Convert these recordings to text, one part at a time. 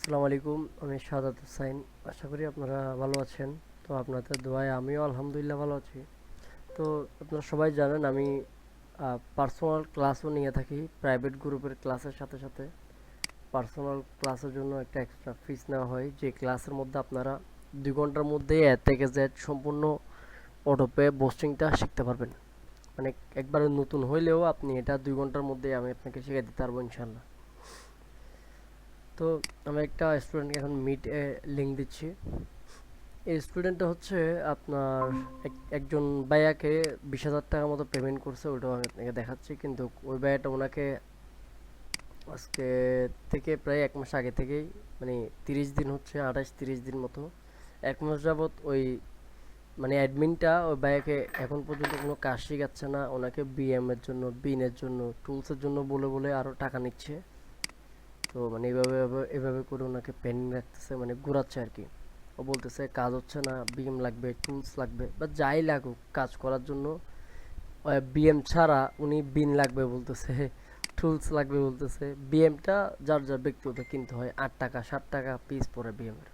আসসালামু আলাইকুম, আমি সাদাত হুসাইন। আশা করি আপনারা ভালো আছেন। তো আপনাদের দোয়ায় আমিও আলহামদুলিল্লাহ ভালো আছি। তো আপনারা সবাই জানেন আমি পার্সোনাল ক্লাসও নিয়ে থাকি। প্রাইভেট গ্রুপের ক্লাসের সাথে সাথে পার্সোনাল ক্লাসের জন্য একটা এক্সট্রা ফিস নেওয়া হয়, যে ক্লাসের মধ্যে আপনারা 2 ঘন্টার মধ্যে এ থেকে জেড সম্পূর্ণ অটোপে বুস্টিংটা শিখতে পারবেন। মানে একবারে নতুন হইলেও আপনি এটা 2 ঘন্টার মধ্যে আমি আপনাকে শিখিয়ে দিতে পারবো ইনশাল্লাহ। তো আমি একটা স্টুডেন্টকে এখন মিট এ লিঙ্ক দিচ্ছি। এই স্টুডেন্টটা হচ্ছে আপনার একজন ভাইয়াকে 20,000 টাকার মতো পেমেন্ট করছে, ওটাও আমি আপনাকে দেখাচ্ছি। কিন্তু ওই ভাইয়াটা ওনাকে আজকে থেকে প্রায় 1 মাস আগে থেকেই, মানে 30 দিন হচ্ছে, 28-30 দিন মতো, 1 মাস যাবত ওই মানে অ্যাডমিনটা ওই ভাইয়াকে এখন পর্যন্ত কোনো কাজ শেখাচ্ছে না। ওনাকে বিএম এর জন্য, বিনের জন্য, টুলসের জন্য বলে বলে আরও টাকা নিচ্ছে। তো মানে এভাবে এভাবে এভাবে করে ওনাকে পেন্ডিং রাখতেছে, মানে ঘুরাচ্ছে আর কি। ও বলতেছে কাজ হচ্ছে না, বিএম লাগবে, টুলস লাগবে, বা যাই লাগুক কাজ করার জন্য বিএম ছাড়া উনি বিন লাগবে বলতেছে, টুলস লাগবে বলতেছে। বিএমটা যার যার ব্যক্তিগত কিনতে হয়, 8 টাকা 7 টাকা পিস পরে বিএম এর।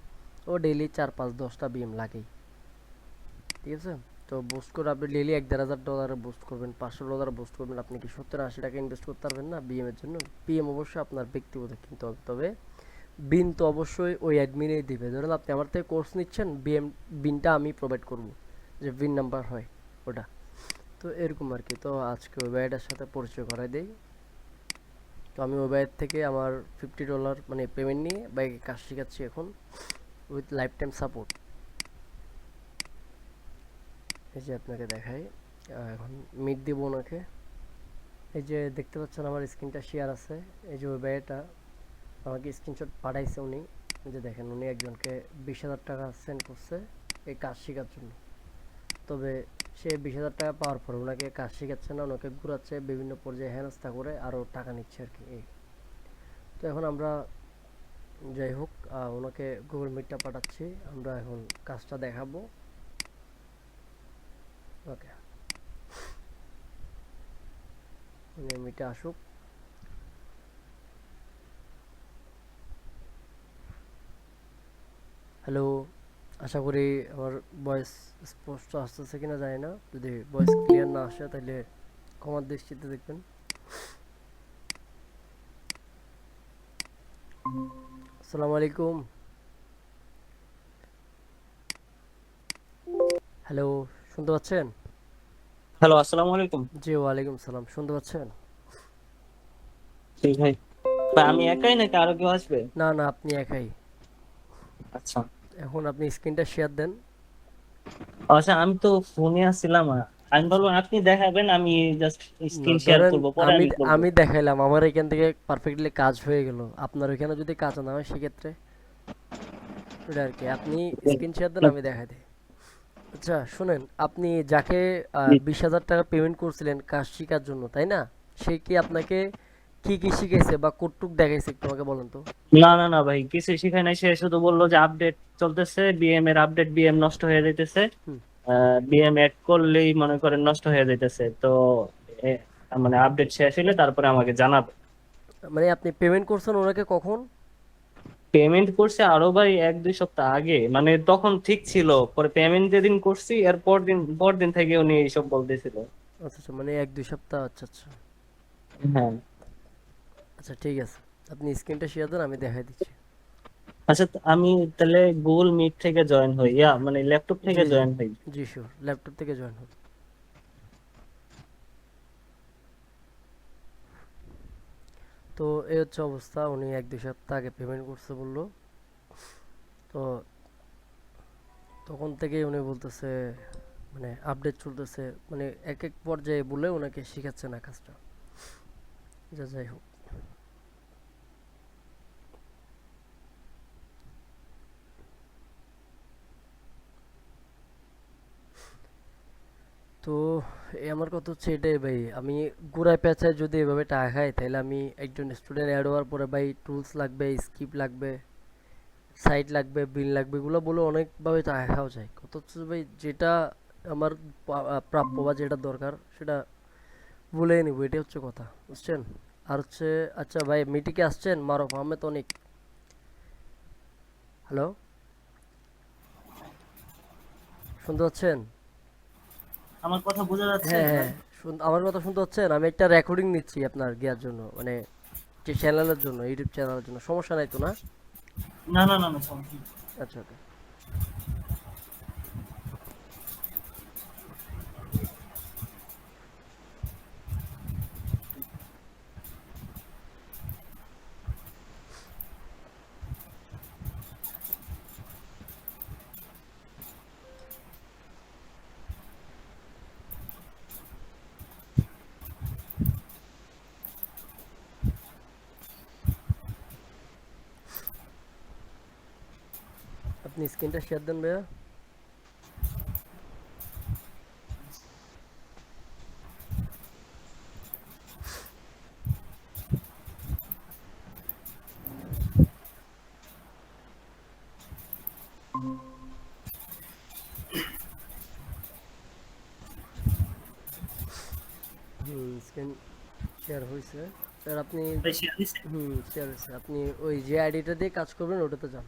ও ডেইলি 4-5-10টা বিএম লাগেই, ঠিক আছে। তো বুস্ট করে আপনি ডেইলি 1-1.5 হাজার ডলারে বুস্ট করবেন, $500 বুস্ট করবেন, আপনি কি 70-80 টাকা ইনভেস্ট করতে পারবেন না বিএম এর জন্য? বিএম অবশ্যই আপনার ব্যক্তিগত কিনতে হবে, তবে বিন তো অবশ্যই ওই অ্যাডমিনেই দিবে। ধরেন আপনি আমার থেকে কোর্স নিচ্ছেন, বিনটা আমি প্রোভাইড করব, যে বিন নাম্বার হয় ওটা। তো এরকম আর কি। তো আজকে ওই ভাইটার সাথে পরিচয় করাই দেই। তো আমি ওই ভাইয়ের থেকে আমার $50 মানে পেমেন্ট নিয়ে বাইকে কাজ শেখাচ্ছি এখন, উইথ লাইফ টাইম সাপোর্ট। এই যে আপনাকে দেখাই, এখন মিট দিব ওনাকে। এই যে দেখতে পাচ্ছেন আমার স্ক্রিনটা শেয়ার আছে। এই যে ওই ভাইটা আমাকে স্ক্রিনশট পাঠাইছে উনি। এই যে দেখেন, উনি একজনকে 20,000 টাকা সেন্ড করছে এই কাজ শেখার জন্য। তবে সে 20,000 টাকা পাওয়ার পর ওনাকে কাজ শেখাচ্ছে না, ওনাকে ঘুরাচ্ছে, বিভিন্ন পর্যায়ে হেনস্থা করে আরও টাকা নিচ্ছে আর কি। এই তো এখন আমরা, যাই হোক, ওনাকে গুগল মিটটা পাঠাচ্ছি, আমরা এখন কাজটা দেখাবো। ওকে, উনি মিটে আসুক। হ্যালো, আশা করি আমার ভয়েস স্পষ্ট আসতেছে কিনা জানি না। যদি ভয়েস ক্লিয়ার না আসে তাহলে ক্ষমার দৃষ্টিতে দেখবেন। আসসালামু আলাইকুম। হ্যালো, শুনতে পাচ্ছেন? হ্যালো, আসসালামু আলাইকুম। জি, ওয়ালাইকুম সালাম। শুনতে পাচ্ছেন? জি ভাই। ভাই আমি একাই নাকি আরো কেউ আসবে? না না, আপনি একাই। আচ্ছা। এখন আপনি স্ক্রিনটা শেয়ার দেন। আচ্ছা, আমি তো ফোনে আসছিলাম। আমি বলবো আপনি দেখাবেন, আমি জাস্ট না, স্ক্রিন শেয়ার ধরেন করব, পরে আমি আমি করব। আমি দেখাইলাম, আমার এখান থেকে পারফেক্টলি কাজ হয়ে গেল, আপনার ওইখানে যদি কাজ না হয় সেক্ষেত্রে ওটা আর কি। আপনি স্ক্রিন শেয়ার দেন, আমি দেখাই দিই। আচ্ছা শুনেন, আপনি যাকে 20,000 টাকা পেমেন্ট করছিলেন কাজ শেখার জন্য, তাই না? সে কি আপনাকে কি কি শিখাইছে বা কতটুক দেখাইছে একটু আমাকে বলেন তো। না না না ভাই, কিছু শিখায় নাই। সে শুধু বললো যে আপডেট চলতেছে, বিএম এর আপডেট, বিএম নষ্ট হয়ে যাইতেছে। হুম। বিএম এড করলেই মনে করেন নষ্ট হয়ে যাইতেছে। তো এ, মানে আপডেট শেষ হলে তারপরে আমাকে জানাবে। মানে আপনি পেমেন্ট করছেন ওনাকে কখন? পেমেন্ট করছে আরো ভাই 1-2 সপ্তাহ আগে, মানে তখন ঠিক ছিল। পরে পেমেন্ট যেদিন করছি এর পর দিন থেকে উনি এইসব বলতেছিল। আচ্ছা আচ্ছা, মানে 1-2 সপ্তাহ, আচ্ছা আচ্ছা। হ্যাঁ। আচ্ছা ঠিক আছে, আপনি স্ক্রিনটা শেয়ার দেন, আমি দেখাই দিচ্ছি। আচ্ছা, তো আমি তাহলে গুগল মিট থেকে জয়েন হই, মানে ল্যাপটপ থেকে জি জি, জয়েন হই। জি শিওর, ল্যাপটপ থেকে জয়েন হোক। তো এই হচ্ছে অবস্থা, উনি 1-2 সপ্তাহ আগে পেমেন্ট করছে বললো। তো তখন থেকেই উনি বলতেছে মানে আপডেট চলতেছে, মানে এক এক পর্যায়ে বলে ওনাকে শেখাচ্ছে না কাজটা। যা যাই হোক। তো আমার কথা হচ্ছে এটাই ভাই, আমি ঘুরায় পেঁচায় যদি এভাবে টাকা খাই, তাহলে আমি একজন স্টুডেন্ট অ্যাড হওয়ার পরে ভাই টুলস লাগবে, স্কিপ লাগবে, সাইট লাগবে, বিল লাগবে, এগুলো বলে অনেকভাবে টাকা খাওয়া যায়। কথা হচ্ছে ভাই, যেটা আমার প্রাপ্য বা যেটা দরকার সেটা বলে নিব, এটাই হচ্ছে কথা, বুঝছেন? আর হচ্ছে, আচ্ছা ভাই মিটিকে আসছেন? মারুফ আহমেদ অনেক। হ্যালো, শুনতে পাচ্ছেন? আমার কথা বোঝা যাচ্ছে হ্যাঁ ভাই? হ্যাঁ, আমার কথা শুনতে পাচ্ছেন? আমি একটা রেকর্ডিং নিচ্ছি আপনার গিয়ার জন্য, মানে যে চ্যানেলের জন্য, ইউটিউব চ্যানেলের জন্য। সমস্যা নাই তো না? না না না না, সমস্যা নেই। আচ্ছা ওকে। আপনি স্ক্রিনটা শেয়ার দেন ভাইয়া। স্ক্রিন শেয়ার হয়েছে। স্যার আপনি, ভাই শেয়ার দিছে? শেয়ার হয়েছে। আপনি ওই যে আইডিটা দিয়ে কাজ করবেন ওটাতে যান।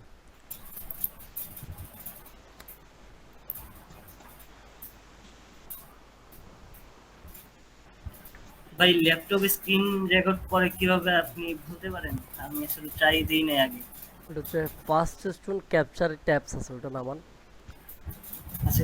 ভাই ল্যাপটপ স্ক্রিন রেকর্ড করে কিভাবে আপনি বলতে পারেন? আমি আসলে ট্রাই দিই নাই আগে। ওটা হচ্ছে ফাস্ট স্টোন ক্যাপচার ট্যাপস আছে, ওটা নামান। আচ্ছা